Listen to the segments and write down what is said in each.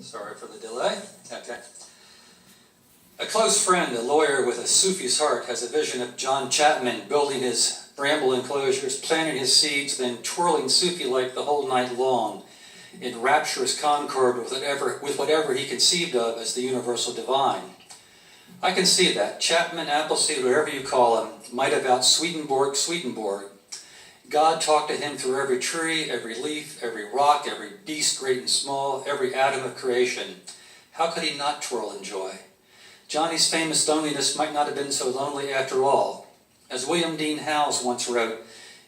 Sorry for the delay. Okay. A close friend, a lawyer with a Sufi's heart, has a vision of John Chapman building his bramble enclosures, planting his seeds, then twirling Sufi-like the whole night long in rapturous concord with whatever he conceived of as the universal divine. I can see that. Chapman, Appleseed, whatever you call him, might have out Swedenborg. God talked to him through every tree, every leaf, every rock, every beast great and small, every atom of creation. How could he not twirl in joy? Johnny's famous loneliness might not have been so lonely after all. As William Dean Howells once wrote,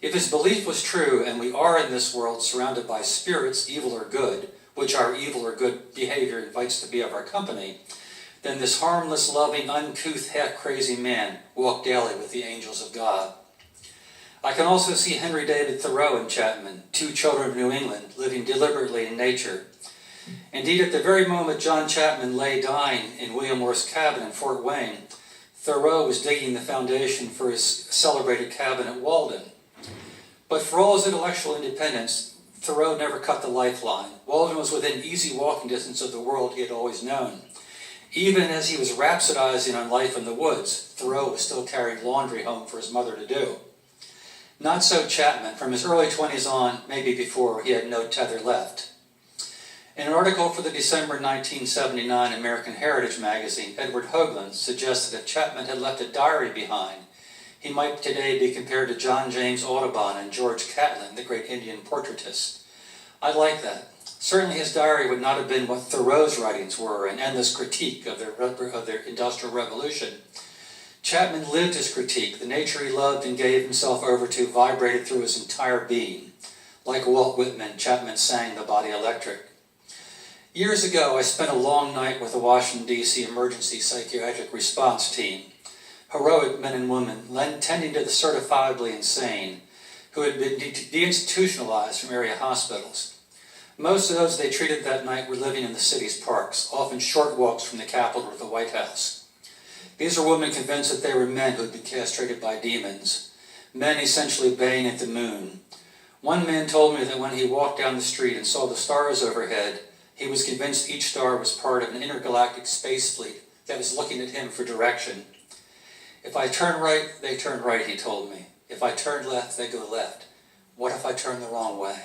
if his belief was true and we are in this world surrounded by spirits, evil or good, which our evil or good behavior invites to be of our company, then this harmless, loving, uncouth, half-crazy man walked daily with the angels of God. I can also see Henry David Thoreau and Chapman, two children of New England, living deliberately in nature. Indeed, at the very moment John Chapman lay dying in William Worth's cabin in Fort Wayne, Thoreau was digging the foundation for his celebrated cabin at Walden. But for all his intellectual independence, Thoreau never cut the lifeline. Walden was within easy walking distance of the world he had always known. Even as he was rhapsodizing on life in the woods, Thoreau was still carrying laundry home for his mother to do. Not so Chapman. From his early 20s on, maybe before, he had no tether left. In an article for the December 1979 American Heritage magazine, Edward Hoagland suggested that Chapman had left a diary behind. He might today be compared to John James Audubon and George Catlin, the great Indian portraitist. I like that. Certainly his diary would not have been what Thoreau's writings were, an endless critique of their industrial revolution. Chapman lived his critique. The nature he loved and gave himself over to vibrated through his entire being. Like Walt Whitman, Chapman sang the body electric. Years ago, I spent a long night with the Washington, D.C. Emergency Psychiatric Response Team, heroic men and women tending to the certifiably insane who had been deinstitutionalized from area hospitals. Most of those they treated that night were living in the city's parks, often short walks from the Capitol to the White House. These were women convinced that they were men who had been castrated by demons, men essentially baying at the moon. One man told me that when he walked down the street and saw the stars overhead, he was convinced each star was part of an intergalactic space fleet that was looking at him for direction. If I turn right, they turn right, he told me. If I turn left, they go left. What if I turn the wrong way?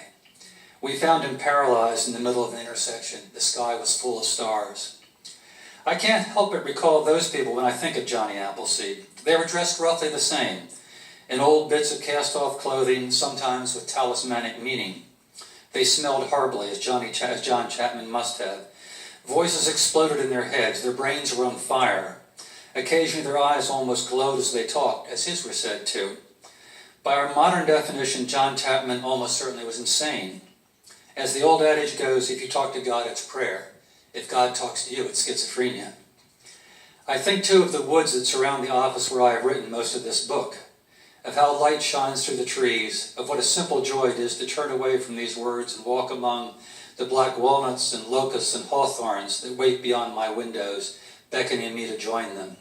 We found him paralyzed in the middle of an intersection. The sky was full of stars. I can't help but recall those people when I think of Johnny Appleseed. They were dressed roughly the same, in old bits of cast-off clothing, sometimes with talismanic meaning. They smelled horribly, as John Chapman must have. Voices exploded in their heads. Their brains were on fire. Occasionally their eyes almost glowed as they talked, as his were said to. By our modern definition, John Chapman almost certainly was insane. As the old adage goes, if you talk to God, it's prayer. If God talks to you, it's schizophrenia. I think, too, of the woods that surround the office where I have written most of this book, of how light shines through the trees, of what a simple joy it is to turn away from these words and walk among the black walnuts and locusts and hawthorns that wait beyond my windows, beckoning me to join them.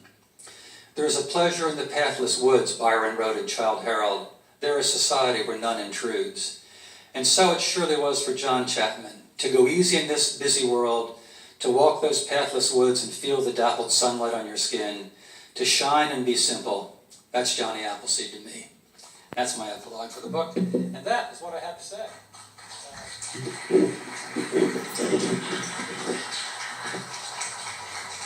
There is a pleasure in the pathless woods, Byron wrote in Childe Harold. There is society where none intrudes. And so it surely was for John Chapman, to go easy in this busy world, to walk those pathless woods and feel the dappled sunlight on your skin, to shine and be simple. That's Johnny Appleseed to me. That's my epilogue for the book. And that is what I have to say.